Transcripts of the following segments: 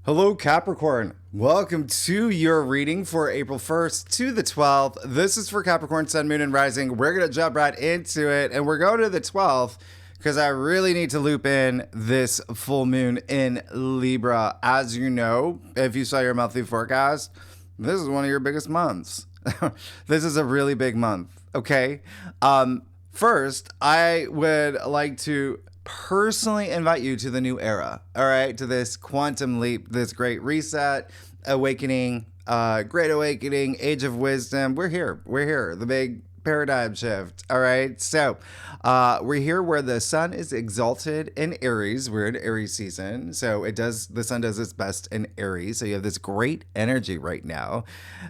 Hello, Capricorn. Welcome to your reading for April 1st to the 12th. This is for Capricorn, Sun, Moon, and Rising. We're going to jump right into it, and we're going to the 12th because I really need to loop in this full moon in Libra. As you know, if you saw your monthly forecast, this is one of your biggest months. This is a really big month, okay? First, I would like to personally invite you to the new era, all right, to this quantum leap, this great reset, awakening, great awakening, age of wisdom. We're here, the big paradigm shift, all right? So we're here where the sun is exalted in Aries. We're in Aries season, so the sun does its best in Aries, so you have this great energy right now,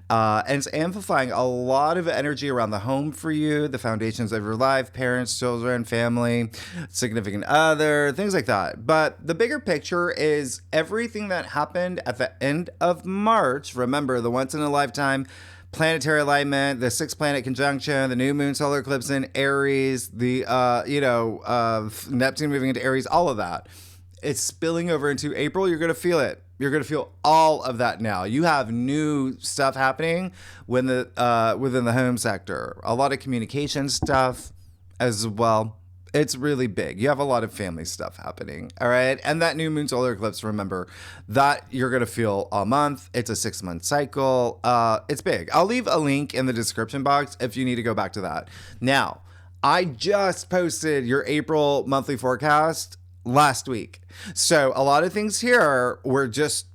and it's amplifying a lot of energy around the home for you, the foundations of your life, parents, children, family, significant other, things like that. But the bigger picture is everything that happened at the end of March. Remember, the once in a lifetime planetary alignment, the six planet conjunction, the new moon solar eclipse in Aries, the Neptune moving into Aries, all of that. It's spilling over into April. You're going to feel it. You're going to feel all of that now. You have new stuff happening within the home sector. A lot of communication stuff as well. It's really big. You have a lot of family stuff happening, all right? And that new moon solar eclipse, remember, that you're going to feel all month. It's a 6-month cycle. It's big. I'll leave a link in the description box if you need to go back to that. Now, I just posted your April monthly forecast last week. So a lot of things here were just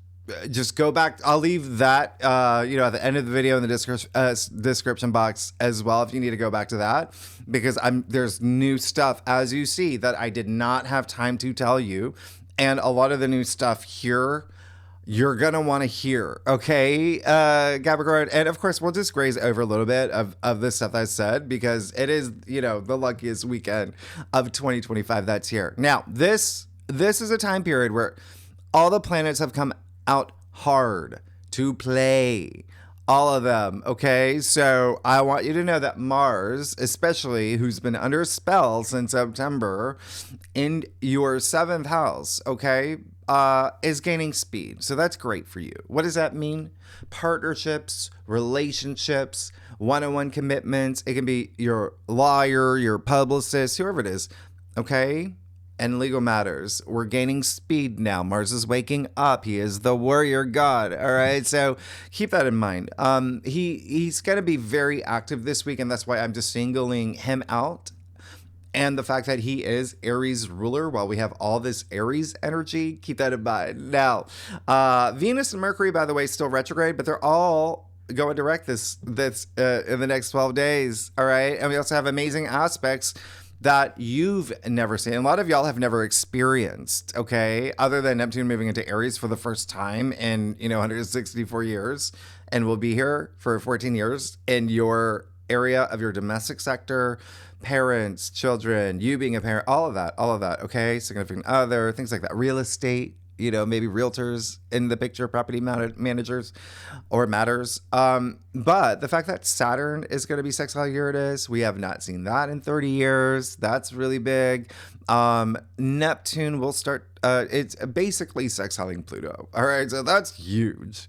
go back. I'll leave that, at the end of the video in the description box as well if you need to go back to that, because there's new stuff, as you see, that I did not have time to tell you. And a lot of the new stuff here, you're going to want to hear, okay, Capricorn? And of course, we'll just graze over a little bit of this stuff I said, because it is, the luckiest weekend of 2025 that's here. Now, this is a time period where all the planets have come out hard to play, all of them, okay? So I want you to know that Mars, especially, who's been under a spell since September, in your 7th house, okay, is gaining speed. So that's great for you. What does that mean? Partnerships, relationships, one-on-one commitments. It can be your lawyer, your publicist, whoever it is, okay? And legal matters. We're gaining speed now. Mars is waking up. He is the warrior god. All right. So keep that in mind. He's going to be very active this week, and that's why I'm just singling him out. And the fact that he is Aries ruler, while we have all this Aries energy, keep that in mind. Now, Venus and Mercury, by the way, still retrograde, but they're all going direct this in the next 12 days. All right. And we also have amazing aspects that you've never seen. A lot of y'all have never experienced, okay, other than Neptune moving into Aries for the first time in, 164 years, and will be here for 14 years in your area of your domestic sector, parents, children, you being a parent, all of that, okay, significant other, things like that, real estate, maybe realtors in the picture, property managers or matters. But the fact that Saturn is going to be sextile Uranus, we have not seen that in 30 years. That's really big. Neptune will start, it's basically sextiling Pluto. All right. So that's huge.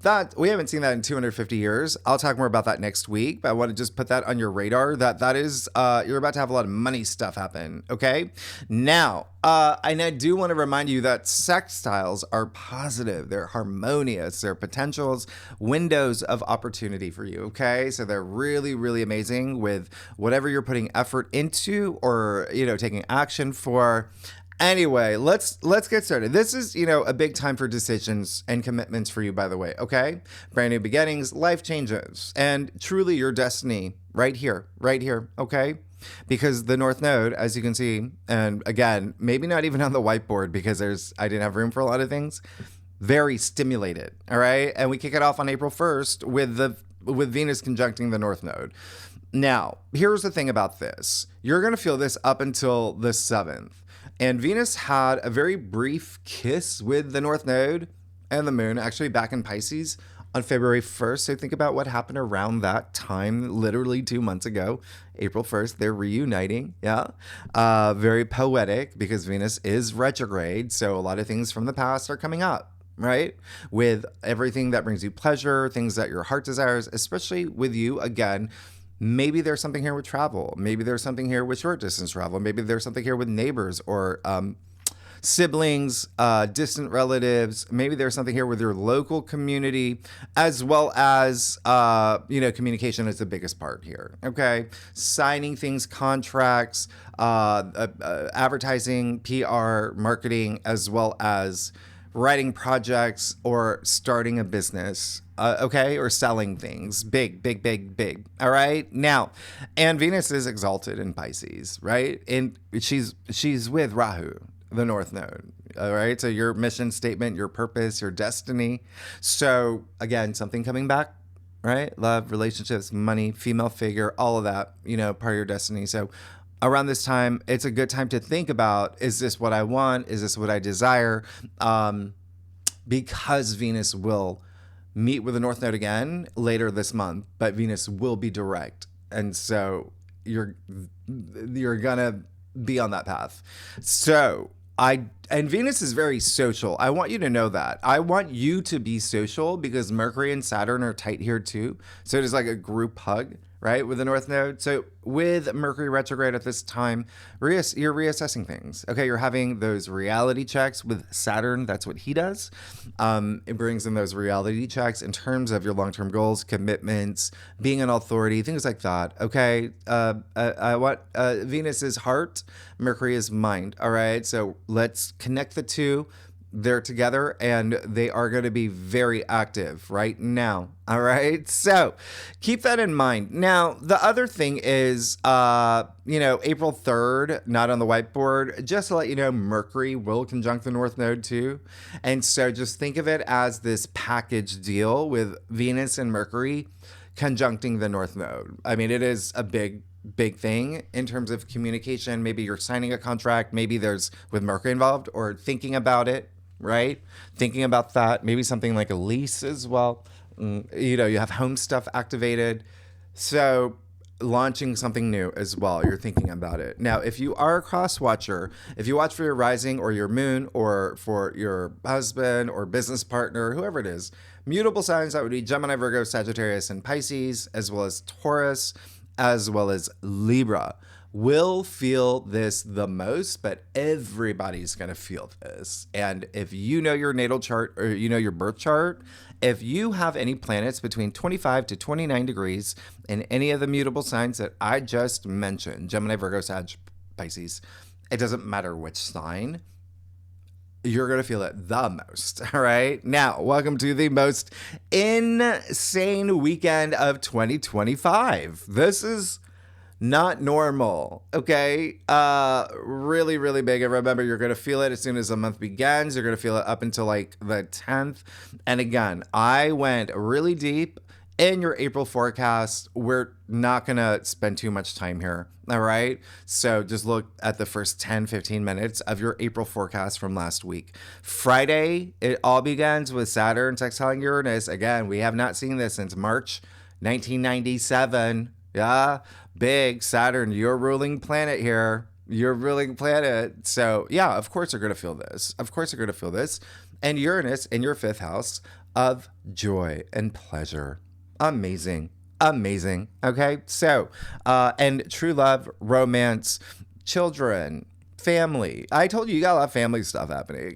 That we haven't seen that in 250 years. I'll talk more about that next week, but I want to just put that on your radar that is, you're about to have a lot of money stuff happen. Okay. Now, and I do want to remind you that sextiles are positive. They're harmonious. They're potentials, windows of opportunity for you. Okay. So they're really, really amazing with whatever you're putting effort into or, taking action for. Anyway, let's get started. This is, a big time for decisions and commitments for you, by the way, okay? Brand new beginnings, life changes, and truly your destiny right here, okay? Because the North Node, as you can see, and again, maybe not even on the whiteboard because I didn't have room for a lot of things, very stimulated, all right? And we kick it off on April 1st with Venus conjuncting the North Node. Now, here's the thing about this. You're going to feel this up until the 7th. And Venus had a very brief kiss with the North Node and the Moon, actually back in Pisces on February 1st. So think about what happened around that time, literally 2 months ago, April 1st. They're reuniting. Yeah. Very poetic because Venus is retrograde. So a lot of things from the past are coming up. right? With everything that brings you pleasure, things that your heart desires, especially with you, again, maybe there's something here with travel. Maybe there's something here with short distance travel. Maybe there's something here with neighbors or siblings, distant relatives. Maybe there's something here with your local community, as well as, communication is the biggest part here. Okay. Signing things, contracts, advertising, PR, marketing, as well as writing projects or starting a business. Or selling things. Big, big, big, big. All right. Now, and Venus is exalted in Pisces, right? And she's with Rahu, the North Node. All right. So your mission statement, your purpose, your destiny. So again, something coming back, right? Love, relationships, money, female figure, all of that, part of your destiny. So around this time, it's a good time to think about, is this what I want? Is this what I desire? Because Venus will meet with the North Node again later this month, but Venus will be direct. And so you're gonna be on that path. So and Venus is very social. I want you to know that. I want you to be social because Mercury and Saturn are tight here too. So it is like a group hug, right? With the North Node. So with Mercury retrograde at this time, you're reassessing things. Okay. You're having those reality checks with Saturn. That's what he does. It brings in those reality checks in terms of your long-term goals, commitments, being an authority, things like that. Okay. I want Venus is heart, Mercury is mind. All right. So let's connect the two. They're together and they are going to be very active right now. All right. So keep that in mind. Now, the other thing is, April 3rd, not on the whiteboard, just to let you know, Mercury will conjunct the North Node too. And so just think of it as this package deal with Venus and Mercury conjuncting the North Node. I mean, it is a big thing in terms of communication. Maybe you're signing a contract. Maybe there's with Mercury involved or thinking about it. Right? Thinking about that, maybe something like a lease as well. You have home stuff activated. So launching something new as well. You're thinking about it. Now, if you are a cross watcher, if you watch for your rising or your moon or for your husband or business partner, whoever it is, mutable signs, that would be Gemini, Virgo, Sagittarius, and Pisces, as well as Taurus, as well as Libra. Will feel this the most, but everybody's going to feel this. And if you know your natal chart or your birth chart, if you have any planets between 25 to 29 degrees in any of the mutable signs that I just mentioned, Gemini, Virgo, Sag, Pisces, it doesn't matter which sign, you're going to feel it the most. All right. Now, welcome to the most insane weekend of 2025. This is not normal. Okay. Really, really big. And remember, you're going to feel it as soon as the month begins. You're going to feel it up until like the 10th. And again, I went really deep in your April forecast. We're not going to spend too much time here. All right. So just look at the first 10, 15 minutes of your April forecast from last week. Friday, it all begins with Saturn sextiling Uranus. Again, we have not seen this since March 1997. Yeah. Big Saturn, your ruling planet here. Your ruling planet. So yeah, of course you're going to feel this. Of course you're going to feel this. And Uranus in your 5th house of joy and pleasure. Amazing. Amazing. Okay. So, and true love, romance, children, family. I told you got a lot of family stuff happening.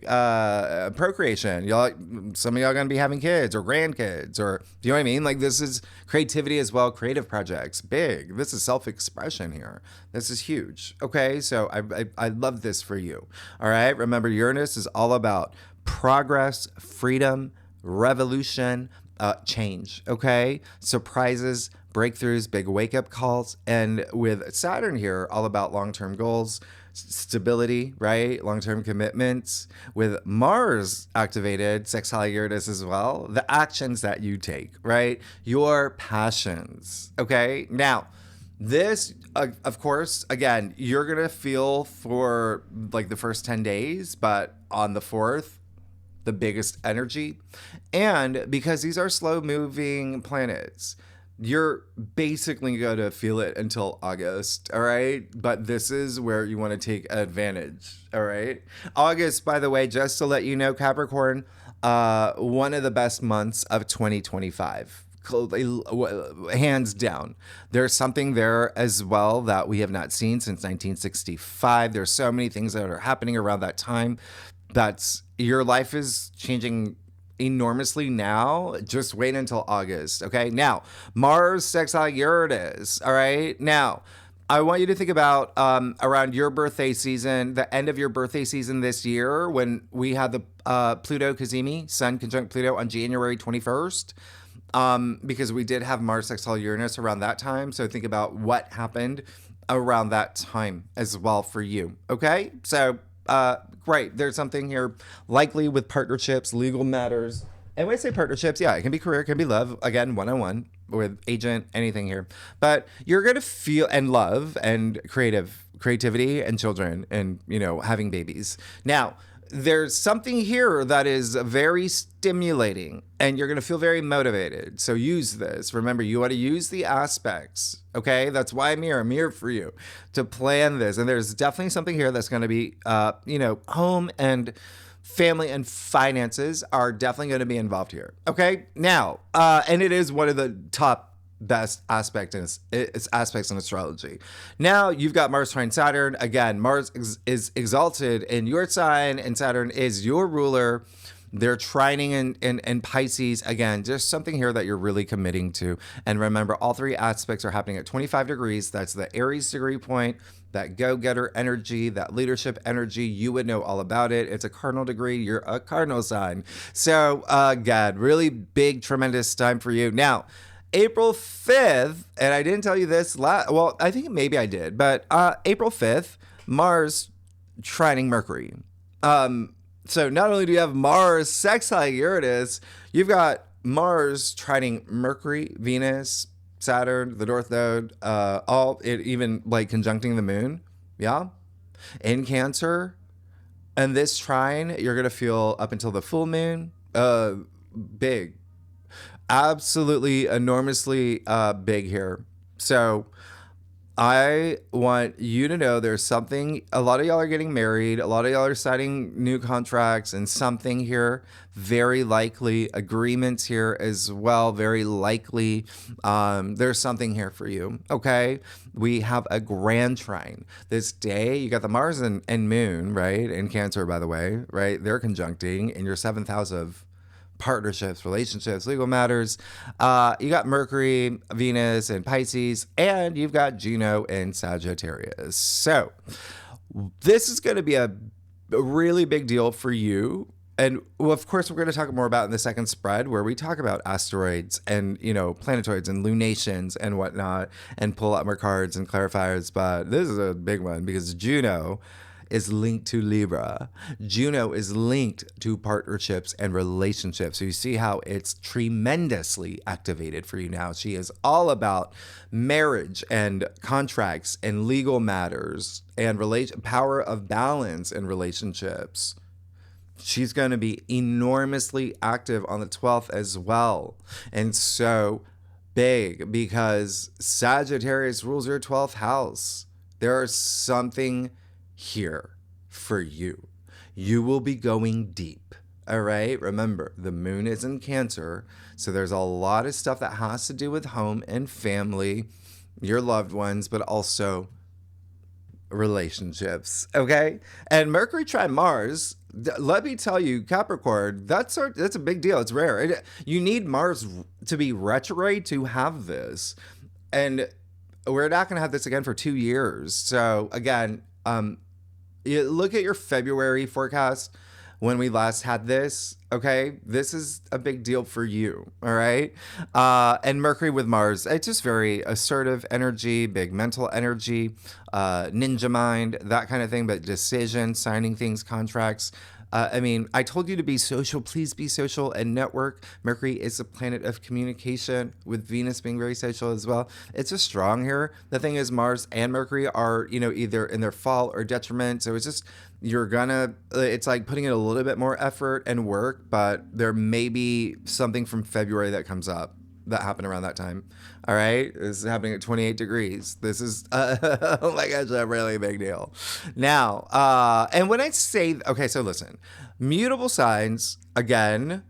Procreation. Some of y'all gonna be having kids or grandkids, or you know what I mean? Like, this is creativity as well. Creative projects. Big. This is self-expression here. This is huge. Okay. So I love this for you. All right. Remember, Uranus is all about progress, freedom, revolution, change. Okay. Surprises, breakthroughs, big wake-up calls. And with Saturn here, all about long-term goals, stability, right? Long-term commitments. With Mars activated, sextile Uranus as well, the actions that you take, right? Your passions. Okay. Now, this, of course, again, you're going to feel for like the first 10 days, but on the 4th, the biggest energy. And because these are slow moving planets, you're basically going to feel it until August, all right? But this is where you want to take advantage, all right? August, by the way, just to let you know, Capricorn, one of the best months of 2025. Hands down. There's something there as well that we have not seen since 1965. There's so many things that are happening around that time. That's your life is changing enormously now. Just wait until August. Okay. Now, Mars sextile Uranus. All right. Now, I want you to think about around your birthday season, the end of your birthday season this year, when we had the Pluto Cazimi, Sun conjunct Pluto on January 21st. Because we did have Mars sextile Uranus around that time. So think about what happened around that time as well for you. Okay. So, great. There's something here likely with partnerships, legal matters. And when I say partnerships, yeah, it can be career, it can be love, again, one-on-one with agent, anything here. But you're going to feel, and love and creativity and children and, having babies. Now, there's something here that is very stimulating and you're going to feel very motivated. So use this. Remember, you want to use the aspects. Okay. That's why I'm here. I'm here for you to plan this. And there's definitely something here that's going to be, home and family and finances are definitely going to be involved here. Okay. Now, and it is one of the top best aspects in astrology. Now you've got Mars trine Saturn. Again, Mars is exalted in your sign and Saturn is your ruler. They're trining in Pisces. Again, just something here that you're really committing to. And remember, all three aspects are happening at 25 degrees. That's the Aries degree point, that go-getter energy, that leadership energy. You would know all about it. It's a cardinal degree. You're a cardinal sign. So, God, really big, tremendous time for you. Now, April 5th, and I didn't tell you this, well, I think maybe I did, but April 5th, Mars trining Mercury. So not only do you have Mars sextile Uranus, you've got Mars trining Mercury, Venus, Saturn, the North Node, even like conjuncting the moon. Yeah. In Cancer. And this trine, you're going to feel up until the full moon, big. Absolutely enormously big here. So I want you to know there's something, a lot of y'all are getting married, a lot of y'all are signing new contracts and something here, very likely agreements here as well, very likely there's something here for you, okay? We have a grand trine. This day, you got the Mars and Moon, right? In Cancer, by the way, right? They're conjuncting in your 7th house of partnerships, relationships, legal matters. You got Mercury, Venus, and Pisces, and you've got Juno and Sagittarius. So this is going to be a really big deal for you. And well, of course, we're going to talk more about in the second spread where we talk about asteroids and, planetoids and lunations and whatnot and pull out more cards and clarifiers. But this is a big one because Juno is linked to Libra. Juno is linked to partnerships and relationships. So you see how it's tremendously activated for you now. She is all about marriage and contracts and legal matters and power of balance in relationships. She's going to be enormously active on the 12th as well. And so big because Sagittarius rules your 12th house. There's something here for you. You will be going deep. All right. Remember, the moon is in Cancer. So there's a lot of stuff that has to do with home and family, your loved ones, but also relationships. Okay. And Mercury trine Mars, let me tell you, Capricorn, that's a big deal. It's rare. You need Mars to be retrograde to have this. And we're not going to have this again for 2 years. So again, you look at your February forecast when we last had this, okay? This is a big deal for you, all right? And Mercury with Mars, it's just very assertive energy, big mental energy, ninja mind, that kind of thing, but decision, signing things, contracts. I told you to be social. Please be social and network. Mercury is a planet of communication, with Venus being very social as well. It's just strong here. The thing is, Mars and Mercury are, either in their fall or detriment. So it's just, it's like putting in a little bit more effort and work, but there may be something from February that comes up. that happened around that time. All right. This is happening at 28 degrees. This is, oh my gosh, a really big deal. Now, and when I say, okay, so listen, mutable signs, again,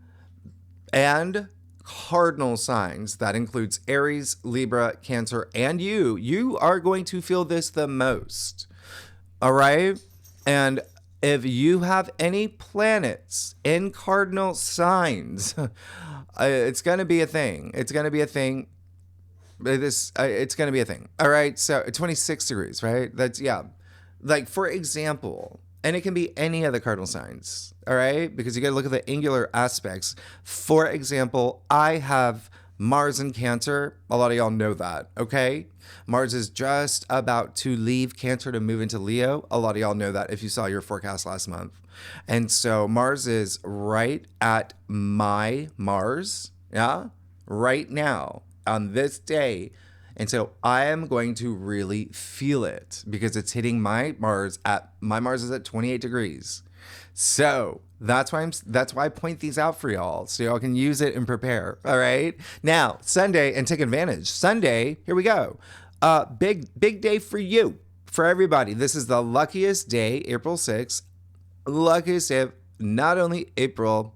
and cardinal signs, that includes Aries, Libra, Cancer, and you are going to feel this the most. All right. And if you have any planets in cardinal signs, it's going to be a thing. It's going to be a thing. It's going to be a thing. All right. So 26 degrees, right? That's, yeah. Like, for example, and it can be any of the cardinal signs. All right. Because you got to look at the angular aspects. For example, I have Mars in Cancer. A lot of y'all know that. Okay. Mars is just about to leave Cancer to move into Leo. A lot of y'all know that if you saw your forecast last month. And so Mars is right at my Mars. Yeah. Right now on this day. And so I am going to really feel it because it's hitting my Mars is at 28 degrees. So that's why I point these out for y'all so y'all can use it and prepare. All right. Now, Sunday, and take advantage. Sunday, here we go. Big day for you, for everybody. This is the luckiest day, April 6th. Luckiest day of not only April.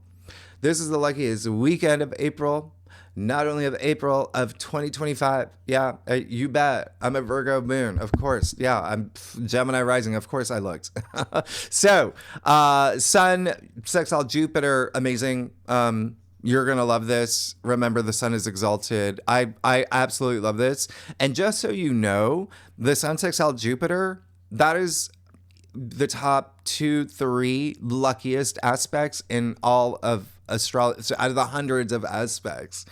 This is the luckiest weekend of April. Not only of April of 2025. Yeah, you bet. I'm a Virgo moon, of course. Yeah, I'm Gemini rising. Of course I looked. So, Sun, sextile Jupiter, amazing. You're going to love this. Remember, the sun is exalted. I absolutely love this. And just so you know, the Sun sextile Jupiter, that is the top 2-3 luckiest aspects in all of astrology, so out of the hundreds of aspects.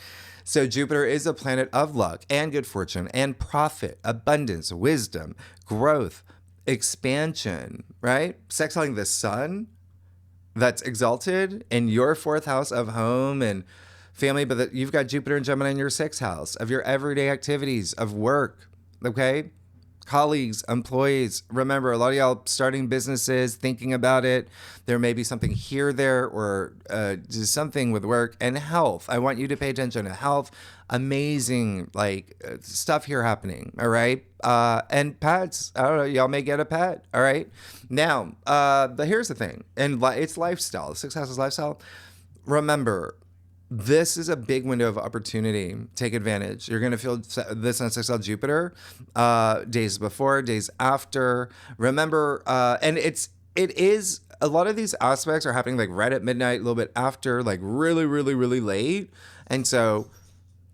So Jupiter is a planet of luck and good fortune and profit, abundance, wisdom, growth, expansion, right? Sextiling the sun, that's exalted in your fourth house of home and family, but you've got Jupiter and Gemini in your sixth house of your everyday activities of work, okay? Colleagues, employees, remember, a lot of y'all starting businesses, thinking about it. There may be something here, there, or just something with work and health. I want you to pay attention to health. Amazing, stuff here happening. All right. And pets. I don't know. Y'all may get a pet. All right. Now, but here's the thing. And it's lifestyle. The sixth house is lifestyle. Remember, this is a big window of opportunity. Take advantage. You're going to feel this on sextile Jupiter, days before, days after. Remember, and it is, a lot of these aspects are happening like right at midnight, a little bit after, like really, really, really late. And so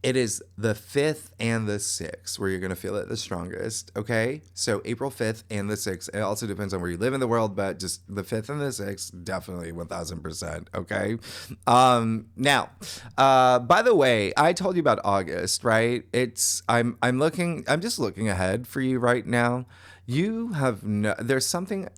it is the 5th and the 6th where you're going to feel it the strongest, okay? So April 5th and the 6th. It also depends on where you live in the world, but just the 5th and the 6th, definitely 1,000%, okay? Now, by the way, I told you about August, right? I'm just looking ahead for you right now. You have there's something,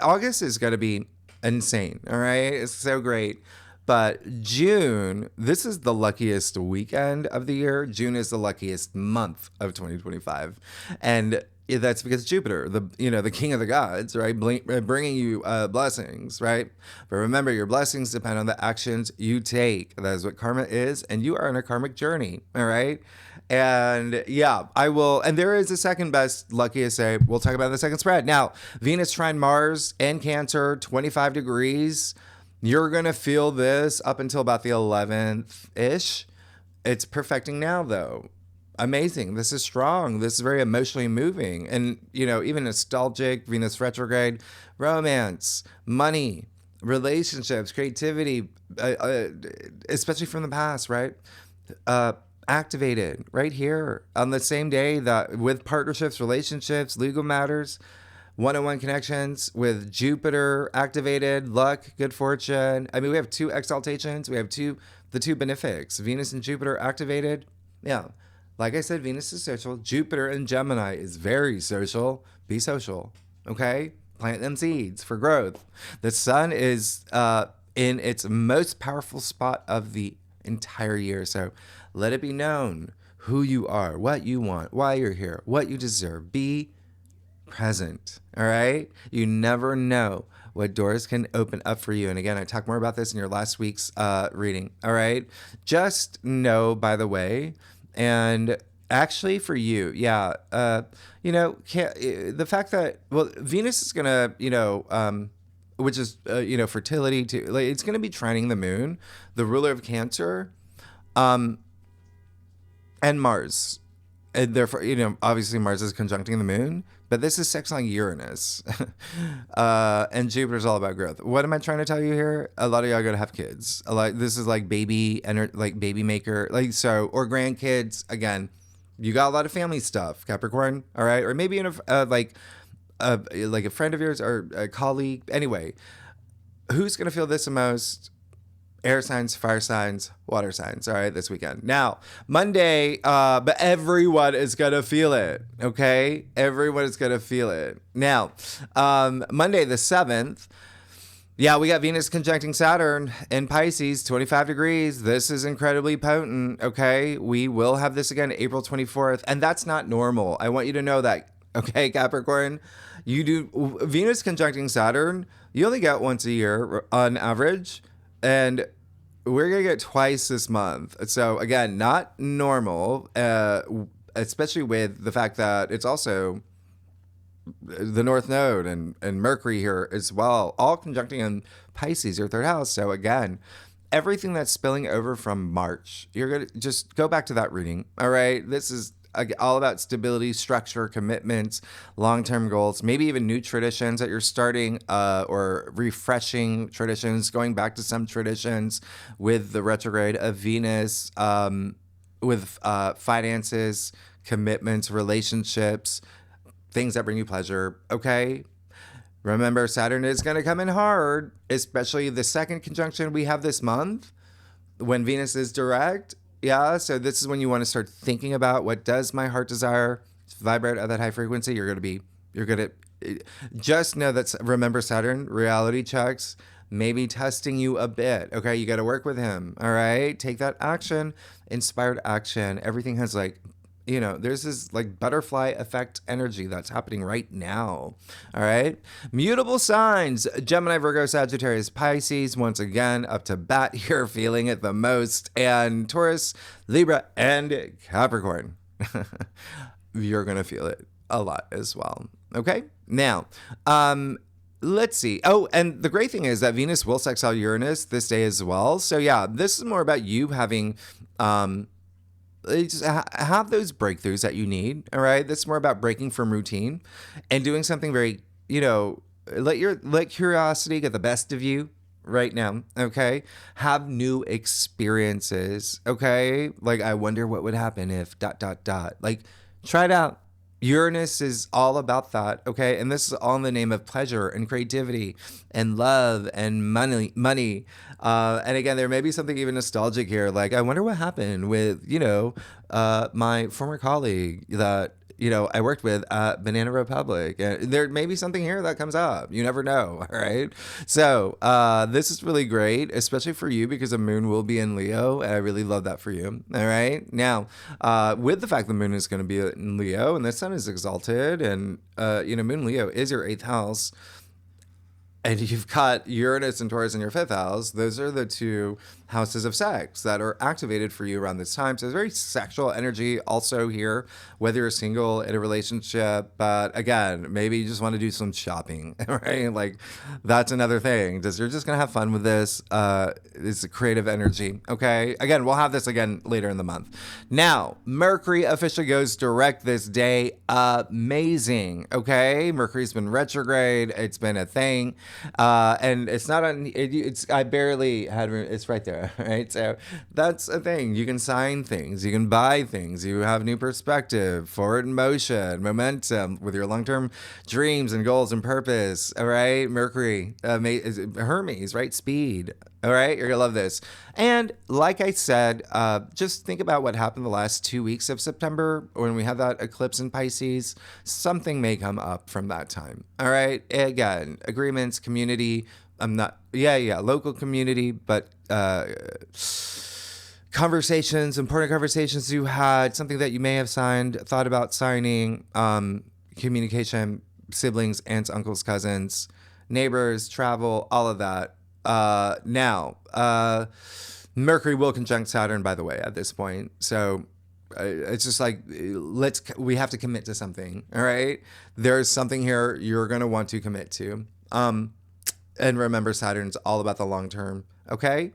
August is going to be insane, all right? It's so great. But June, this is the luckiest weekend of the year. June is the luckiest month of 2025. And that's because Jupiter, the king of the gods, right? Bringing you blessings, right? But remember, your blessings depend on the actions you take. That is what karma is. And you are on a karmic journey, all right? And yeah, I will. And there is a second best luckiest day. We'll talk about the second spread. Now, Venus trine Mars and Cancer, 25 degrees. You're going to feel this up until about the 11th-ish. It's perfecting now, though. Amazing. This is strong. This is very emotionally moving. And, even nostalgic, Venus retrograde, romance, money, relationships, creativity, especially from the past, right? Activated right here on the same day that with partnerships, relationships, legal matters, one-on-one connections with Jupiter activated, luck, good fortune. I mean, we have 2 exaltations. We have the 2 benefics, Venus and Jupiter activated. Yeah. Like I said, Venus is social. Jupiter and Gemini is very social. Be social. Okay? Plant them seeds for growth. The sun is in its most powerful spot of the entire year. So let it be known who you are, what you want, why you're here, what you deserve. Be present. All right. You never know what doors can open up for you. And again, I talked more about this in your last week's reading. All right. Just know, by the way, and actually for you, yeah, the fact that, well, Venus is going to, which is, fertility too. Like, it's going to be trining the moon, the ruler of Cancer, and Mars. And therefore, obviously Mars is conjuncting the moon, but this is sextiling Uranus. And Jupiter's all about growth. What am I trying to tell you here? A lot of y'all are going to have kids. This is like baby maker, or grandkids. Again, you got a lot of family stuff, Capricorn. All right. Or maybe like a friend of yours or a colleague. Anyway, who's going to feel this the most? Air signs, fire signs, water signs. All right, this weekend. Now, Monday, but everyone is going to feel it, okay? Everyone is going to feel it. Now, Monday the 7th, yeah, we got Venus conjuncting Saturn in Pisces, 25 degrees. This is incredibly potent, okay? We will have this again April 24th, and that's not normal. I want you to know that, okay, Capricorn? You do Venus conjuncting Saturn, you only get once a year on average. And we're going to get twice this month. So, again, not normal, especially with the fact that it's also the North Node and Mercury here as well, all conjuncting in Pisces, your third house. So, again, everything that's spilling over from March, you're going to just go back to that reading. All right. This is all about stability, structure, commitments, long-term goals, maybe even new traditions that you're starting or refreshing traditions, going back to some traditions with the retrograde of Venus, with finances, commitments, relationships, things that bring you pleasure, okay? Remember, Saturn is going to come in hard, especially the second conjunction we have this month when Venus is direct. Yeah, so this is when you want to start thinking about, what does my heart desire? Vibrate at that high frequency. You're going to just know that, remember, Saturn, reality checks, maybe testing you a bit. Okay, you got to work with him. All right, take that action, inspired action. Everything has there's this butterfly effect energy that's happening right now. All right. Mutable signs, Gemini, Virgo, Sagittarius, Pisces, once again, up to bat here, feeling it the most. And Taurus, Libra, and Capricorn. You're going to feel it a lot as well. Okay. Now, let's see. Oh, and the great thing is that Venus will sextile Uranus this day as well. So yeah, this is more about you having, just have those breakthroughs that you need. All right. This is more about breaking from routine and doing something very, let curiosity get the best of you right now. Okay. Have new experiences. Okay. I wonder what would happen if ... Try it out. Uranus is all about that, okay? And this is all in the name of pleasure and creativity and love and money. And again, there may be something even nostalgic here. I wonder what happened with, my former colleague that, I worked with at Banana Republic. There may be something here that comes up. You never know, all right? So this is really great, especially for you because the moon will be in Leo. And I really love that for you, all right? Now, with the fact the moon is going to be in Leo and the sun is exalted and, moon Leo is your 8th house, and you've got Uranus and Taurus in your 5th house. Those are the two houses of sex that are activated for you around this time. So it's very sexual energy also here, whether you're single, in a relationship. But again, maybe you just want to do some shopping, right? That's another thing. You're just going to have fun with this. It's a creative energy, okay? Again, we'll have this again later in the month. Now, Mercury officially goes direct this day. Amazing, okay? Mercury's been retrograde. It's been a thing. And it's not on, I barely had, it's right there, right? So that's a thing. You can sign things, you can buy things, you have new perspective, forward motion, momentum with your long-term dreams and goals and purpose. All right. Mercury, Hermes, right? Speed. All right. You're going to love this. And like I said, just think about what happened the last 2 weeks of September when we had that eclipse in Pisces. Something may come up from that time. All right. Again, agreements, community. Local community, but conversations, important conversations you had, something that you may have signed, thought about signing, communication, siblings, aunts, uncles, cousins, neighbors, travel, all of that. Now, Mercury will conjunct Saturn, by the way, at this point. So it's just like, we have to commit to something. All right. There's something here you're going to want to commit to. And remember, Saturn's all about the long term. Okay.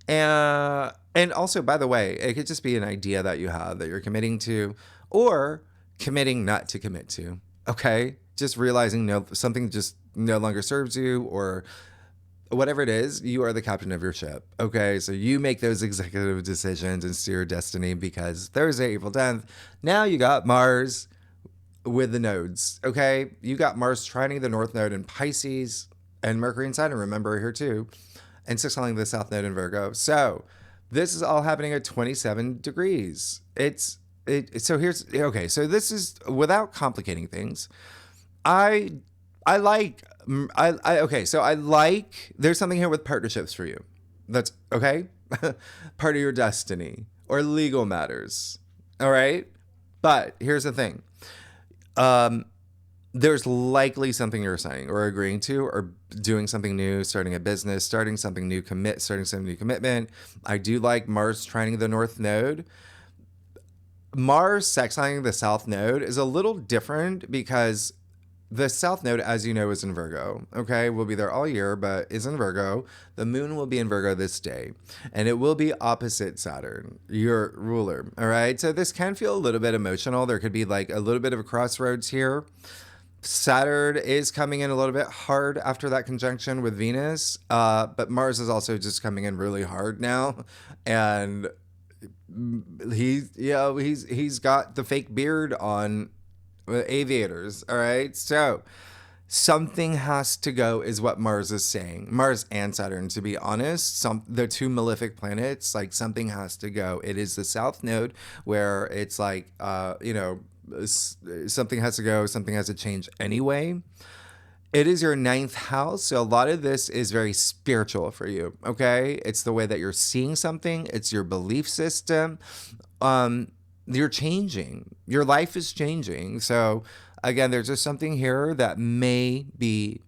And also, by the way, it could just be an idea that you have that you're committing to, or committing not to commit to. Okay. Just realizing something just no longer serves you, or whatever it is, you are the captain of your ship. Okay. So you make those executive decisions and steer destiny, because Thursday, April 10th, now you got Mars with the nodes. Okay. You got Mars trining the North Node in Pisces, and Mercury and Saturn, remember, here too, and sextiling the South Node in Virgo. So this is all happening at 27 degrees. So here's, okay, so this is, without complicating things, I like, there's something here with partnerships for you. That's, okay? Part of your destiny, or legal matters. All right? But here's the thing. There's likely something you're signing or agreeing to, or doing something new, starting a business, starting something new, starting some new commitment. I do like Mars trining the North Node. Mars sextiling the South Node is a little different, because the South Node, as you know, is in Virgo. Okay, we'll be there all year, but is in Virgo. The moon will be in Virgo this day, and it will be opposite Saturn, your ruler. All right, so this can feel a little bit emotional. There could be like a little bit of a crossroads here. Saturn is coming in a little bit hard after that conjunction with Venus, but Mars is also just coming in really hard now, and he's got the fake beard on, aviators. All right, so something has to go, is what Mars is saying. Mars and Saturn, to be honest, the two malefic planets, like, something has to go. It is the South Node, where it's like, something has to go, something has to change anyway. It is your 9th house, so a lot of this is very spiritual for you, okay? It's the way that you're seeing something. It's your belief system. You're changing. Your life is changing. So, again, there's just something here that may be,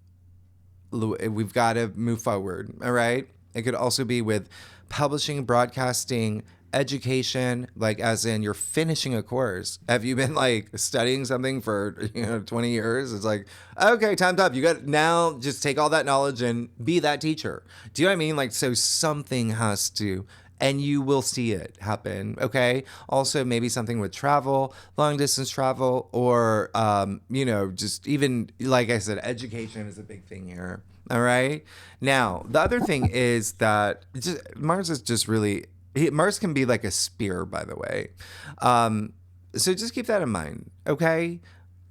we've got to move forward, all right? It could also be with publishing, broadcasting, education, like, as in you're finishing a course. Have you been like studying something for 20 years? It's like, okay, time's up. You got, now just take all that knowledge and be that teacher. Do you know what I mean? Like, so something has to, and you will see it happen. Okay. Also, maybe something with travel, long distance travel, or just even, like I said, education is a big thing here. All right. Now, the other thing is that Mars is just really, Mars can be like a spear, by the way. So just keep that in mind, okay?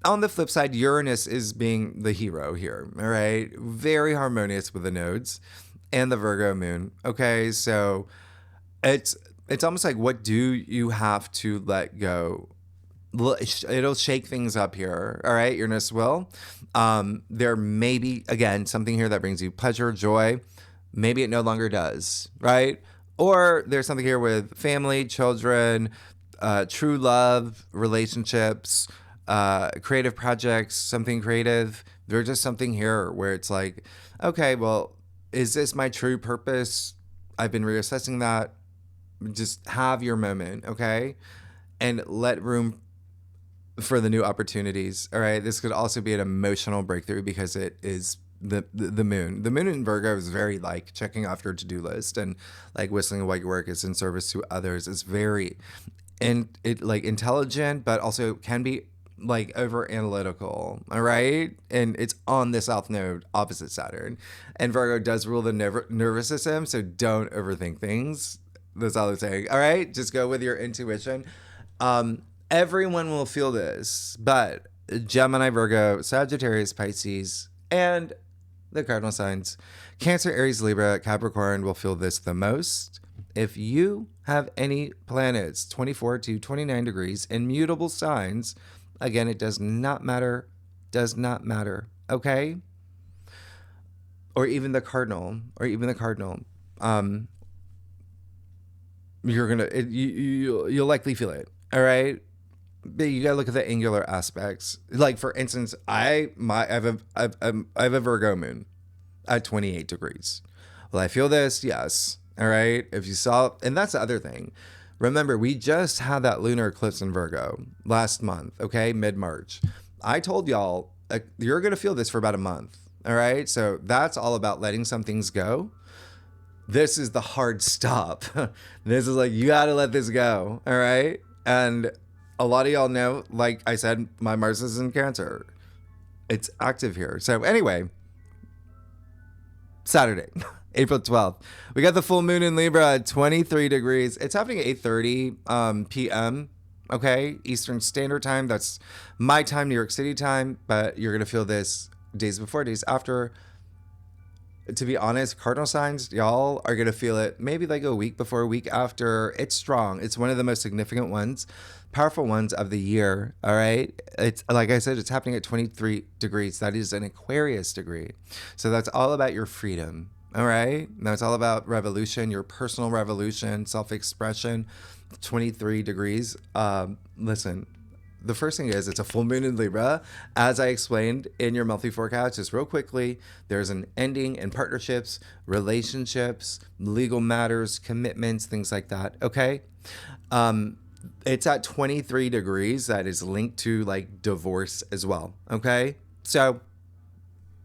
On the flip side, Uranus is being the hero here, all right? Very harmonious with the nodes and the Virgo moon, okay? So it's almost like, what do you have to let go? It'll shake things up here, all right? Uranus will. There may be, again, something here that brings you pleasure, joy. Maybe it no longer does, right? Or there's something here with family, children, true love, relationships, creative projects, something creative. There's just something here where it's like, okay, well, is this my true purpose? I've been reassessing that. Just have your moment, okay? And let room for the new opportunities, all right? This could also be an emotional breakthrough, because it is the moon. The moon in Virgo is very like checking off your to-do list, and like whistling while you work is in service to others. It's very, and it like intelligent, but also can be like over analytical. All right. And it's on the South Node opposite Saturn, and Virgo does rule the nervous system. So don't overthink things. That's all I'm saying. All right. Just go with your intuition. Everyone will feel this, but Gemini, Virgo, Sagittarius, Pisces, and the cardinal signs, Cancer, Aries, Libra, Capricorn, will feel this the most. If you have any planets 24 to 29 degrees in mutable signs, again, it does not matter, okay? Or even the cardinal, you'll likely feel it, all right? But you gotta look at the angular aspects. Like for instance, I have a Virgo moon at 28 degrees. Well, I feel this, yes. All right. If you saw, and that's the other thing. Remember, we just had that lunar eclipse in Virgo last month. Okay, mid-March. I told y'all you're gonna feel this for about a month. All right. So that's all about letting some things go. This is the hard stop. This is like, you got to let this go. All right. And a lot of y'all know, like I said, my Mars is in Cancer. It's active here. So anyway, Saturday, April 12th, we got the full moon in Libra at 23 degrees. It's happening at 8:30 p.m. Okay. Eastern Standard Time. That's my time, New York City time. But you're going to feel this days before, days after. To be honest, cardinal signs, y'all are going to feel it maybe like a week before, a week after. It's strong. It's one of the most significant ones, powerful ones of the year. All right. It's like I said, it's happening at 23 degrees. That is an Aquarius degree. So that's all about your freedom. All right. That's all about revolution, your personal revolution, self-expression. 23 degrees. Listen. The first thing is, it's a full moon in Libra. As I explained in your monthly forecast, just real quickly, there's an ending in partnerships, relationships, legal matters, commitments, things like that. Okay. It's at 23 degrees. That is linked to like divorce as well. Okay. So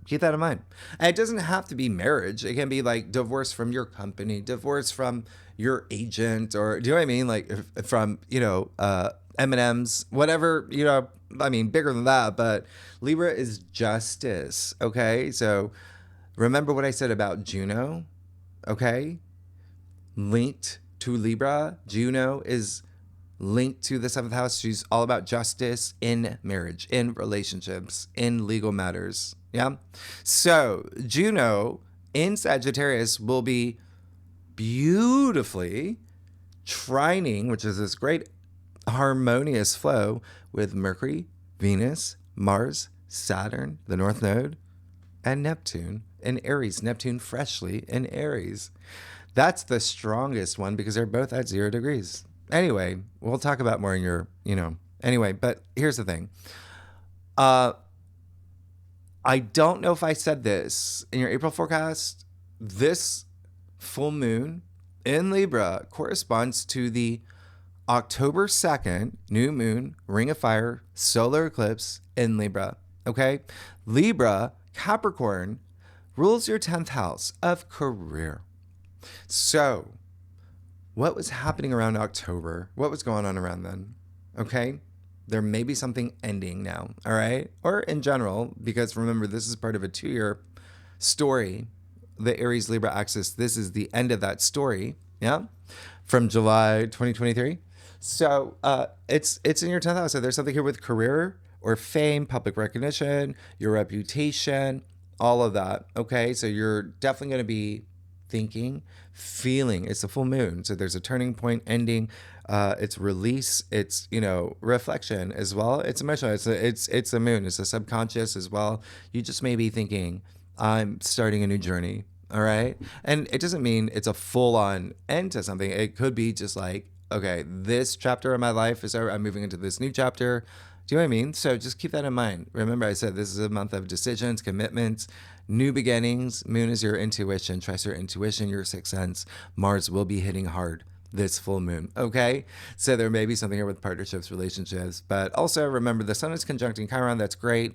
keep that in mind. And it doesn't have to be marriage. It can be like divorce from your company, divorce from your agent, or do you know what I mean? Like from, M&Ms, whatever, I mean, bigger than that, but Libra is justice. Okay. So remember what I said about Juno. Okay. Linked to Libra. Juno is linked to the 7th house. She's all about justice in marriage, in relationships, in legal matters. Yeah. So Juno in Sagittarius will be beautifully trining, which is this great harmonious flow with Mercury, Venus, Mars, Saturn, the North Node, and Neptune in Aries. Neptune freshly in Aries. That's the strongest one because they're both at 0 degrees. Anyway, we'll talk about more in your, Anyway, but here's the thing. I don't know if I said this in your April forecast. This full moon in Libra corresponds to the October 2nd, new moon, ring of fire, solar eclipse in Libra. Okay? Libra, Capricorn, rules your 10th house of career. So, what was happening around October? What was going on around then? Okay? There may be something ending now, all right? Or in general, because remember, this is part of a 2-year story. The Aries Libra axis, this is the end of that story, yeah? From July 2023. So it's in your 10th house. So there's something here with career or fame, public recognition, your reputation, all of that. Okay, so you're definitely going to be thinking, feeling. It's a full moon, so there's a turning point, ending. It's release. It's reflection as well. It's emotional. It's a moon. It's a subconscious as well. You just may be thinking, I'm starting a new journey. All right, and it doesn't mean it's a full-on end to something. It could be just like, okay, this chapter of my life is over. I'm moving into this new chapter. Do you know what I mean? So just keep that in mind. Remember, I said this is a month of decisions, commitments, new beginnings. Moon is your intuition. Trust your intuition, your sixth sense. Mars will be hitting hard this full moon. Okay. So there may be something here with partnerships, relationships, but also remember the sun is conjuncting Chiron. That's great.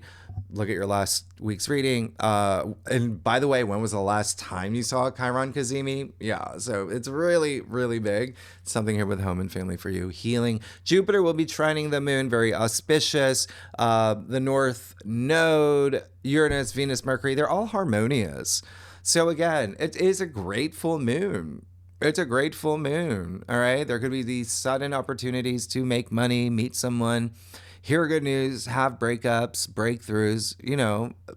Look at your last week's reading. And by the way, when was the last time you saw Chiron Kazemi? Yeah. So it's really, really big. Something here with home and family for you. Healing. Jupiter will be trining the moon. Very auspicious. The North Node, Uranus, Venus, Mercury, they're all harmonious. So again, it is a great full moon. It's a great full moon, all right? There could be these sudden opportunities to make money, meet someone, hear good news, have breakups, breakthroughs.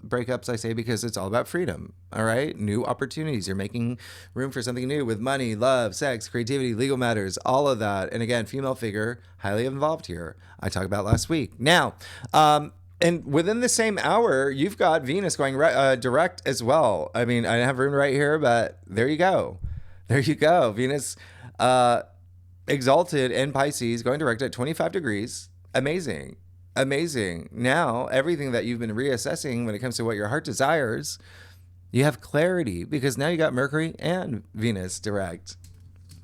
Breakups I say because it's all about freedom, all right? New opportunities. You're making room for something new with money, love, sex, creativity, legal matters, all of that. And again, female figure, highly involved here. I talked about last week. Now, and within the same hour, you've got Venus going direct as well. I mean, I have room right here, but there you go. There you go. Venus exalted in Pisces, going direct at 25 degrees. Amazing. Amazing. Now, everything that you've been reassessing when it comes to what your heart desires, you have clarity because now you got Mercury and Venus direct.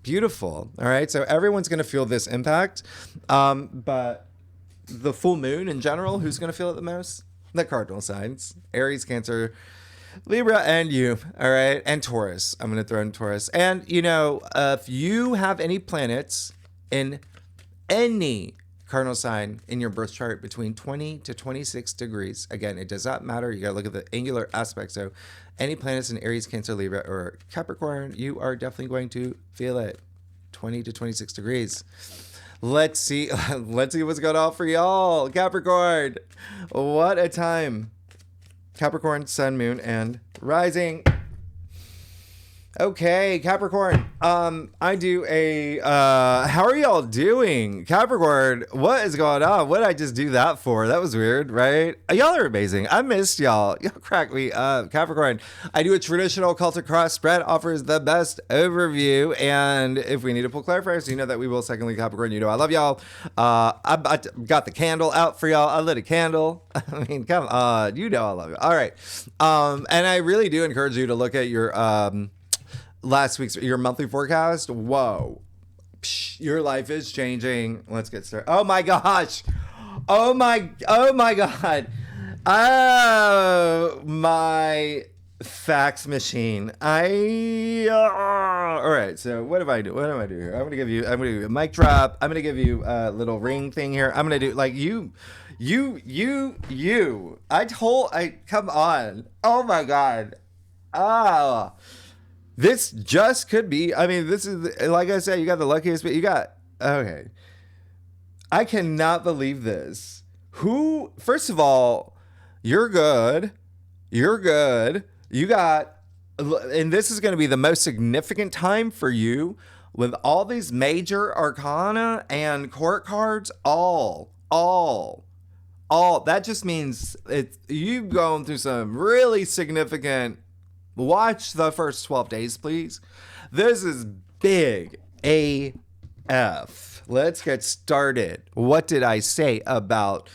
Beautiful. All right. So everyone's going to feel this impact. But the full moon in general, who's going to feel it the most? The cardinal signs, Aries, Cancer, Libra, and you. All right. And Taurus. I'm going to throw in Taurus. And, if you have any planets in any cardinal sign in your birth chart between 20 to 26 degrees. Again, it does not matter. You got to look at the angular aspect. So any planets in Aries, Cancer, Libra, or Capricorn, you are definitely going to feel it. 20 to 26 degrees. Let's see what's going on for y'all. Capricorn. What a time. Capricorn, Sun, Moon, and Rising. Okay, Capricorn. I do a, how are y'all doing? Capricorn, what is going on? What did I just do that for? That was weird, right? Y'all are amazing. I missed y'all. Y'all crack me up. Capricorn, I do a traditional Celtic cross spread, offers the best overview. And if we need to pull clarifiers, you know that we will. Secondly, Capricorn, I love y'all. I got the candle out for y'all. I lit a candle. I mean, come on. I love you. All right. And I really do encourage you to look at your, your monthly forecast. Whoa. Psh, your life is changing. Let's get started. Oh my gosh. Oh my God. Oh my fax machine. All right. So what do I do? What do I do here? I'm going to give you a mic drop. I'm going to give you a little ring thing here. I'm going to do like you. Come on. Oh my God. Ah. This just could be, this is, like I said, you got the luckiest, but okay. I cannot believe this. First of all, you're good. You got, and this is going to be the most significant time for you with all these major arcana and court cards, all. That just means you've gone through some really significant. Watch the first 12 days, please. This is big AF. Let's get started. What did I say about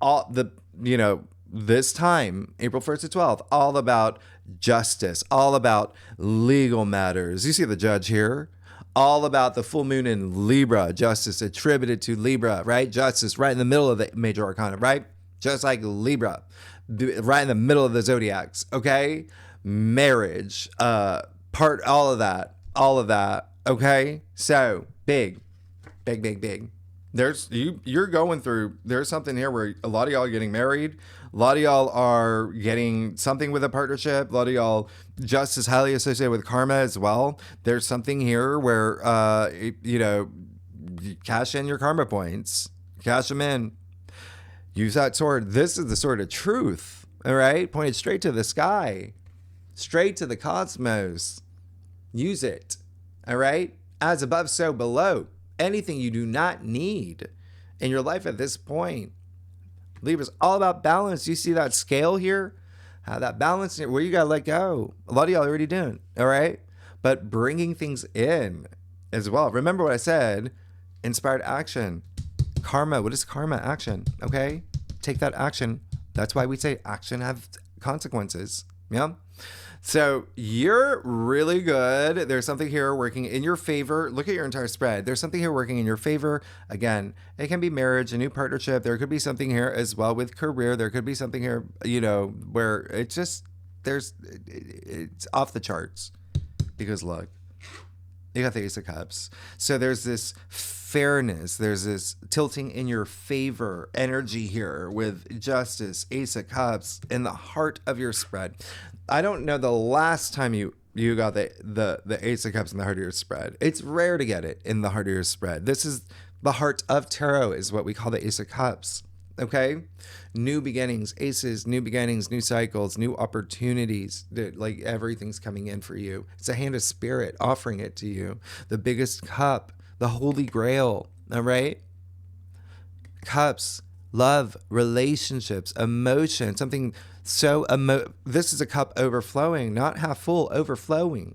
this time, April 1st to 12th, all about justice, all about legal matters. You see the judge here? All about the full moon in Libra, justice attributed to Libra, right? Justice right in the middle of the major arcana, right? Just like Libra, right in the middle of the zodiacs, okay? Marriage, all of that. Okay. So big. You're going through, there's something here where a lot of y'all are getting married. A lot of y'all are getting something with a partnership. A lot of y'all just as highly associated with karma as well. There's something here where, you cash in your karma points, cash them in, use that sword. This is the sword of truth. All right. Pointed straight to the sky. Straight to the cosmos. Use it. All right? As above, so below. Anything you do not need in your life at this point. Libra's all about balance. You see that scale here? How that balance, where you got to let go. A lot of y'all are already doing. All right? But bringing things in as well. Remember what I said. Inspired action. Karma. What is karma? Action. Okay? Take that action. That's why we say action have consequences. Yeah? So you're really good. There's something here working in your favor. Look at your entire spread. There's something here working in your favor. Again, it can be marriage, a new partnership. There could be something here as well with career. There could be something here, where it's off the charts. Because look, you got the Ace of Cups. So there's this fairness. There's this tilting in your favor energy here with justice, Ace of Cups in the heart of your spread. I don't know the last time you got the Ace of Cups in the heart of your spread. It's rare to get it in the heart of your spread. This is the heart of tarot is what we call the Ace of Cups. Okay? New beginnings, aces, new beginnings, new cycles, new opportunities. Like everything's coming in for you. It's a hand of spirit offering it to you. The biggest cup, the holy grail. All right? Cups, love, relationships, emotion, something so this is a cup overflowing, not half full, overflowing.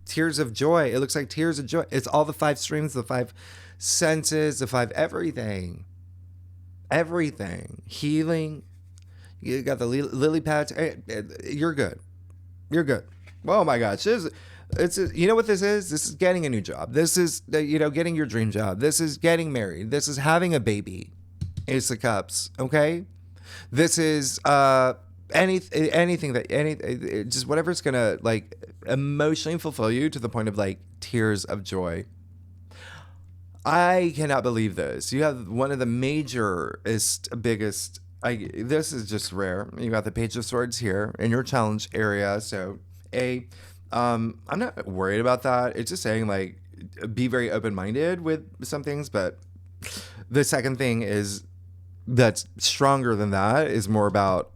Tears of joy. It looks like tears of joy. It's all the 5 streams, the 5 senses, the 5 everything. everything, healing. You got the lily pads. You're good. You're good. Oh my gosh. You know what this is? This is getting a new job. This is, getting your dream job. This is getting married. This is having a baby. Ace of Cups. Okay. This is, anything just whatever's going to like emotionally fulfill you to the point of like tears of joy. I cannot believe this. You have one of the biggest, this is just rare. You got the Page of Swords here in your challenge area. So I'm not worried about that. It's just saying like, be very open-minded with some things. But the second thing is that's stronger than that is more about,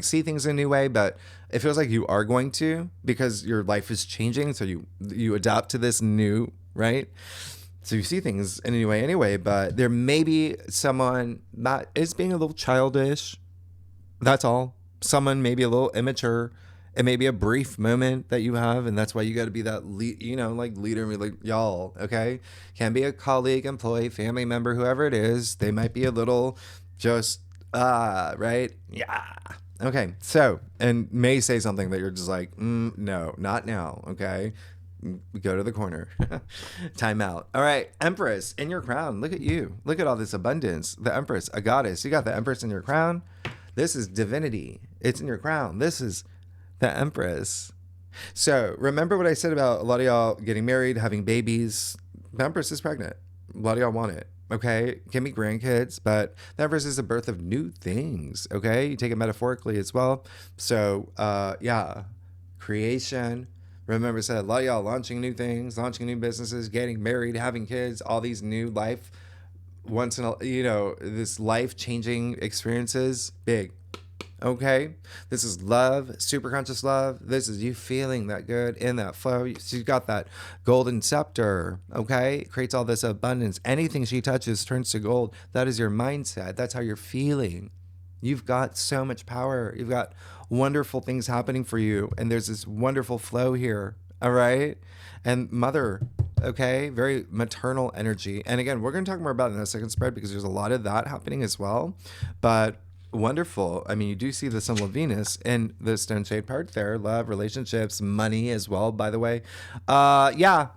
see things in a new way, but it feels like you are going to, because your life is changing. So you adapt to this new, right? So you see things in a new way anyway, but there may be someone that is being a little childish. That's all. Someone may be a little immature. It may be a brief moment that you have, and that's why you got to be that leader and be like, y'all, okay? Can be a colleague, employee, family member, whoever it is. They might be a little just, right? Yeah. Okay. So, and may say something that you're just like, no, not now. Okay. Go to the corner. Time out. All right. Empress in your crown. Look at you. Look at all this abundance. The Empress, a goddess. You got the Empress in your crown. This is divinity. It's in your crown. This is the Empress. So remember what I said about a lot of y'all getting married, having babies. The Empress is pregnant. A lot of y'all want it. Okay. Can be grandkids, but the Empress is the birth of new things. Okay. You take it metaphorically as well. So, creation. Remember, I said a lot of y'all launching new things, launching new businesses, getting married, having kids, all these new life, this life-changing experiences, big. Okay? This is love, super conscious love. This is you feeling that good in that flow. She's got that golden scepter, okay? It creates all this abundance. Anything she touches turns to gold. That is your mindset. That's how you're feeling. You've got so much power. You've got wonderful things happening for you. And there's this wonderful flow here. All right. And mother, okay, very maternal energy. And again, we're going to talk more about it in the second spread because there's a lot of that happening as well. But wonderful. I mean, you do see the symbol of Venus in the stone shade part there. Love, relationships, money as well, by the way. Yeah,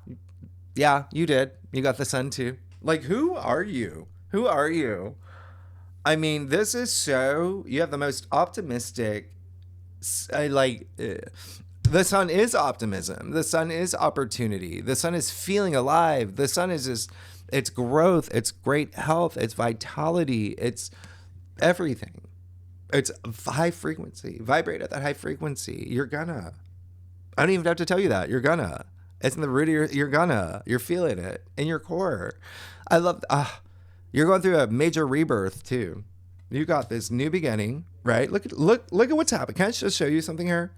you did. You got the sun too. Like, who are you? Who are you? I mean, this is you have the most optimistic, the sun is optimism. The sun is opportunity. The sun is feeling alive. The sun is just, it's growth. It's great health. It's vitality. It's everything. It's high frequency. Vibrate at that high frequency. You're gonna. I don't even have to tell you that. You're gonna. It's in the root of you're feeling it in your core. I love, you're going through a major rebirth too. You got this new beginning, right? Look at what's happening. Can I just show you something here?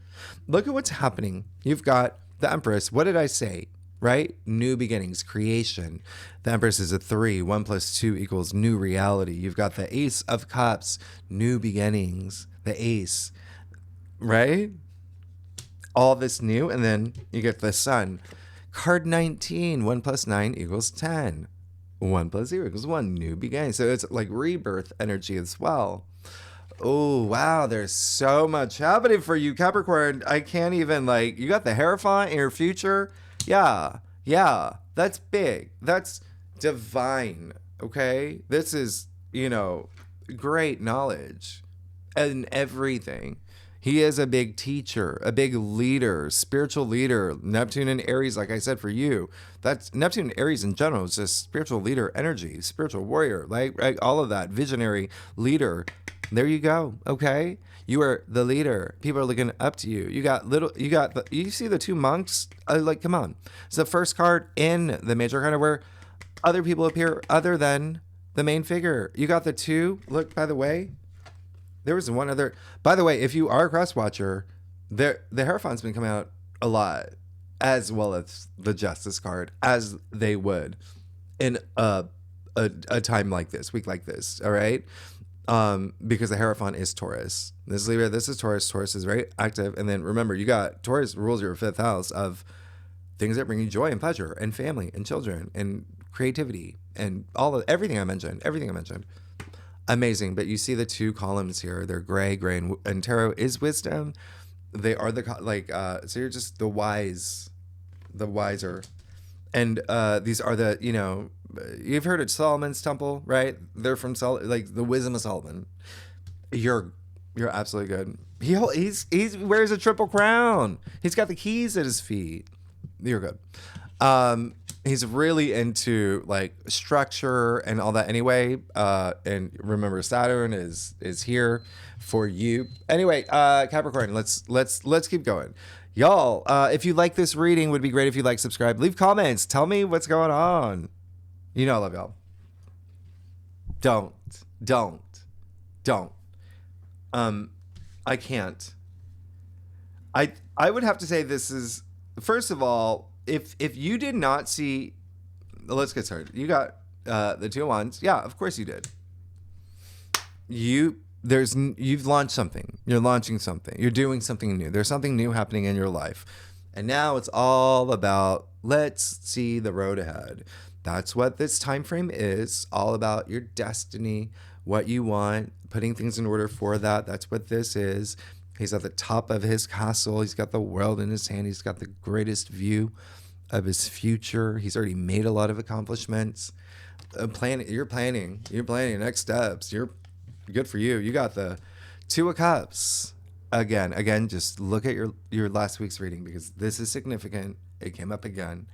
Look at what's happening. You've got the Empress. What did I say? Right? New beginnings, creation. The Empress is a 3. 1 + 2 = new reality. You've got the Ace of Cups, new beginnings. The Ace, right? All this new, and then you get the Sun. Card 19. 1 + 9 = 10. 1 + 0 = 1. New beginning. So it's like rebirth energy as well. Oh, wow. There's so much happening for you, Capricorn. I can't even you got the Hierophant in your future. Yeah. That's big. That's divine. Okay. This is, great knowledge and everything. He is a big teacher, a big leader, spiritual leader. Neptune and Aries, like I said, for you. That's Neptune and Aries in general. It's just spiritual leader energy, spiritual warrior, like all of that, visionary leader. There you go. Okay. You are the leader. People are looking up to you. You see the 2 monks? Come on. It's the first card in the major kind of where other people appear other than the main figure. You got the 2. Look, by the way, there was one other. By the way, if you are a cross watcher, the Hierophant's been coming out a lot, as well as the Justice card, as they would in a time like this, week like this. All right. Because the Hierophant is Taurus. This is Libra, this is Taurus. Taurus is very active. And then remember, you got Taurus rules your 5th house of things that bring you joy and pleasure and family and children and creativity and everything I mentioned. Amazing. But you see the two columns here. They're gray, and tarot is wisdom. They are so you're just the wiser. And these are you've heard of Solomon's Temple, right? They're from the wisdom of Solomon. You're absolutely good. He wears a triple crown. He's got the keys at his feet. You're good. He's really into like structure and all that anyway. And remember, Saturn is here for you. Anyway, Capricorn, let's keep going. Y'all, if you like this reading, would be great if you like, subscribe, leave comments, tell me what's going on. I love y'all. Don't. I can't. I would have to say this is, first of all, if you did not see, let's get started. You got the 2 of Wands. Yeah, of course you did. You've launched something. You're launching something. You're doing something new. There's something new happening in your life. And now it's all about, let's see the road ahead. That's what this time frame is, all about your destiny, what you want, putting things in order for that. That's what this is. He's at the top of his castle. He's got the world in his hand. He's got the greatest view of his future. He's already made a lot of accomplishments. You're planning next steps. You're good for you. You got the 2 of Cups. Again, just look at your last week's reading, because this is significant. It came up again.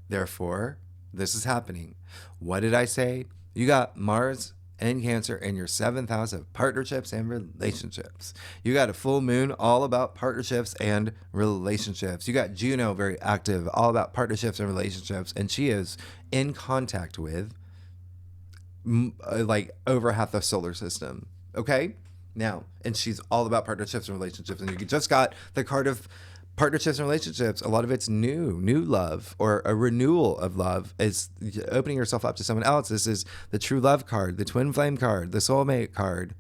Therefore, this is happening. What did I say? You got Mars and Cancer in your 7th house of partnerships and relationships. You got a full moon all about partnerships and relationships. You got Juno very active, all about partnerships and relationships. And she is in contact with like over half the solar system. Okay? Now, and she's all about partnerships and relationships. And you just got the card of partnerships and relationships. A lot of it's new love, or a renewal of love, is opening yourself up to someone else. This is the true love card, the twin flame card, the soulmate card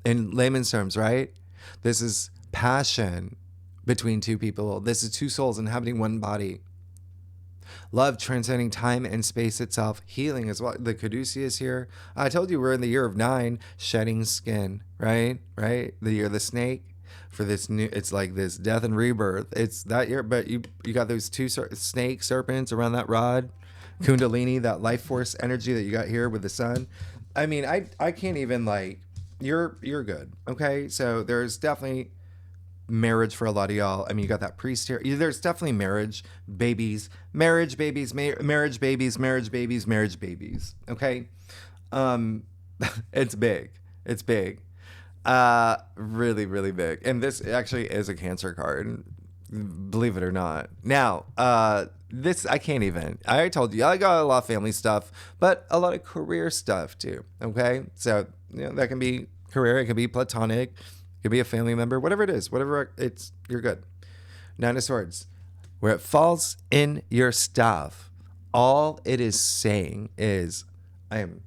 in layman's terms, right? This is passion between 2 people. This is 2 souls inhabiting one body. Love transcending time and space itself. Healing as well. The Caduceus is here. I told you we're in the year of 9, shedding skin, right? The year of the snake. For this new, it's like this death and rebirth. It's that year, but you got those 2 snake serpents around that rod, Kundalini, that life force energy that you got here with the sun. I mean, I can't even you're good. Okay, so there's definitely marriage for a lot of y'all. I mean, you got that priest here. There's definitely marriage babies. Okay, it's big. Really, really big. And this actually is a Cancer card, believe it or not. Now, this, I can't even. I told you, I got a lot of family stuff, but a lot of career stuff too. Okay? So, that can be career, it can be platonic, it could be a family member, whatever it is, you're good. 9 of Swords, where it falls in your stuff, all it is saying is, I am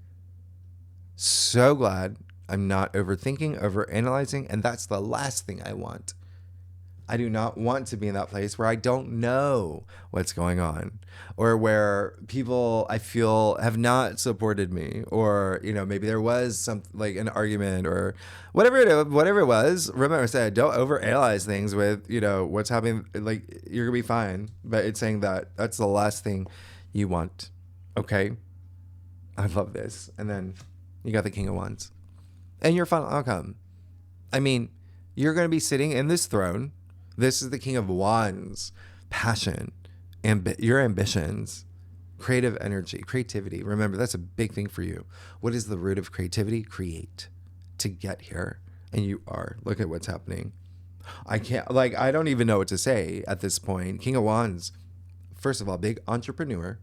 so glad I'm not overthinking, overanalyzing, and that's the last thing I want. I do not want to be in that place where I don't know what's going on, or where people I feel have not supported me, or maybe there was some an argument or whatever it was. Remember I said, don't overanalyze things with what's happening. You're gonna be fine, but it's saying that that's the last thing you want. Okay, I love this. And then you got the King of Wands. And your final outcome. I mean, you're going to be sitting in this throne. This is the King of Wands. Passion, your ambitions, creative energy, creativity. Remember, that's a big thing for you. What is the root of creativity? Create to get here. And you are. Look at what's happening. I don't even know what to say at this point. King of Wands, first of all, big entrepreneur.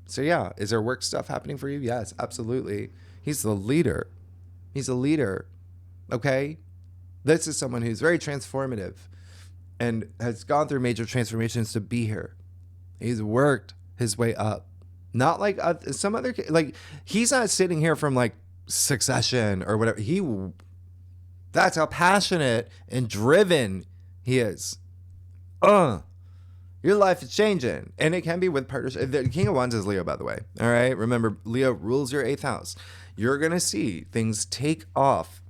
So yeah, is there work stuff happening for you? Yes, absolutely. He's the leader. He's a leader, okay? This is someone who's very transformative and has gone through major transformations to be here. He's worked his way up. Not like some other, he's not sitting here from Succession or whatever. That's how passionate and driven he is. Y'all, Your life is changing. And it can be with partnership. The King of Wands is Leo, by the way. All right. Remember, Leo rules your 8th house. You're going to see things take off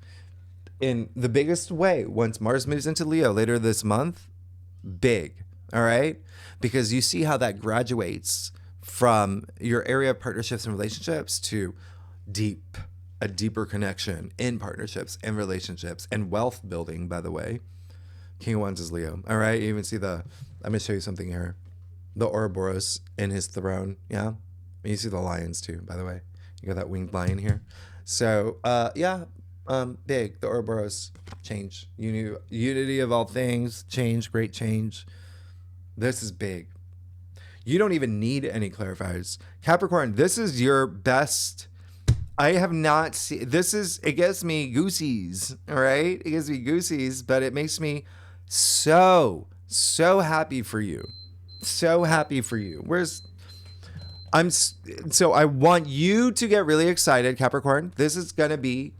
in the biggest way once Mars moves into Leo later this month. Big. All right. Because you see how that graduates from your area of partnerships and relationships to a deeper connection in partnerships and relationships and wealth building, by the way. King of Wands is Leo. All right. You even see I'm going to show you something here. The Ouroboros in his throne. Yeah. And you see the lions too, by the way. You got that winged lion here. So, big. The Ouroboros, change. Unity of all things, change, great change. This is big. You don't even need any clarifiers. Capricorn, this is your best. I have not seen, it gives me goosies, all right? It gives me goosies, but it makes me so happy for you. So happy for you. So I want you to get really excited, Capricorn. This is going to be,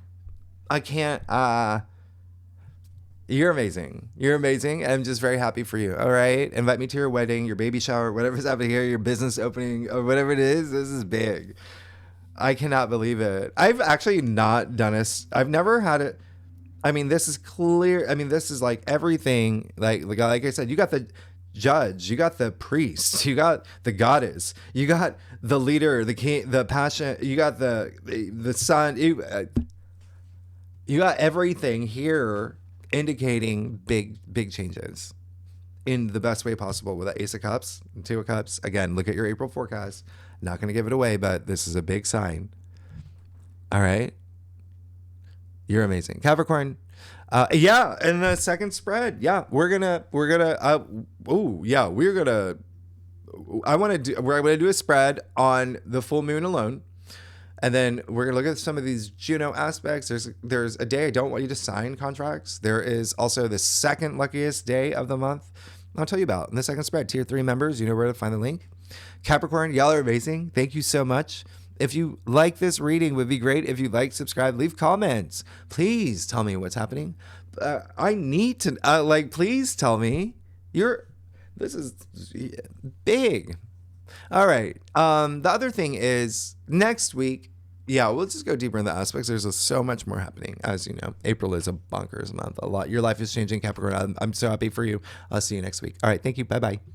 you're amazing. You're amazing. I'm just very happy for you. All right. Invite me to your wedding, your baby shower, whatever's happening here, your business opening, or whatever it is. This is big. I cannot believe it. I've actually not done this. I've never had it. I mean, this is clear. I mean, this is like everything. Like I said, you got the judge, you got the priest, you got the goddess, you got the leader, the king, the passion, you got the sun. You got everything here indicating big changes in the best way possible with the Ace of Cups and 2 of Cups. Again, look at your April forecast. Not going to give it away, but this is a big sign. All right. You're amazing. Capricorn. And the second spread. Yeah, we're going to do a spread on the full moon alone. And then we're going to look at some of these Juno aspects. There's a day I don't want you to sign contracts. There is also the second luckiest day of the month. I'll tell you about in the second spread. Tier 3 members, you know where to find the link. Capricorn, y'all are amazing. Thank you so much. If you like this reading, would be great if you like, subscribe, leave comments. Please tell me what's happening. I need to, please tell me. This is big. All right. The other thing is next week, we'll just go deeper in the aspects. There's so much more happening. As you know, April is a bonkers month. A lot. Your life is changing, Capricorn. I'm so happy for you. I'll see you next week. All right. Thank you. Bye-bye.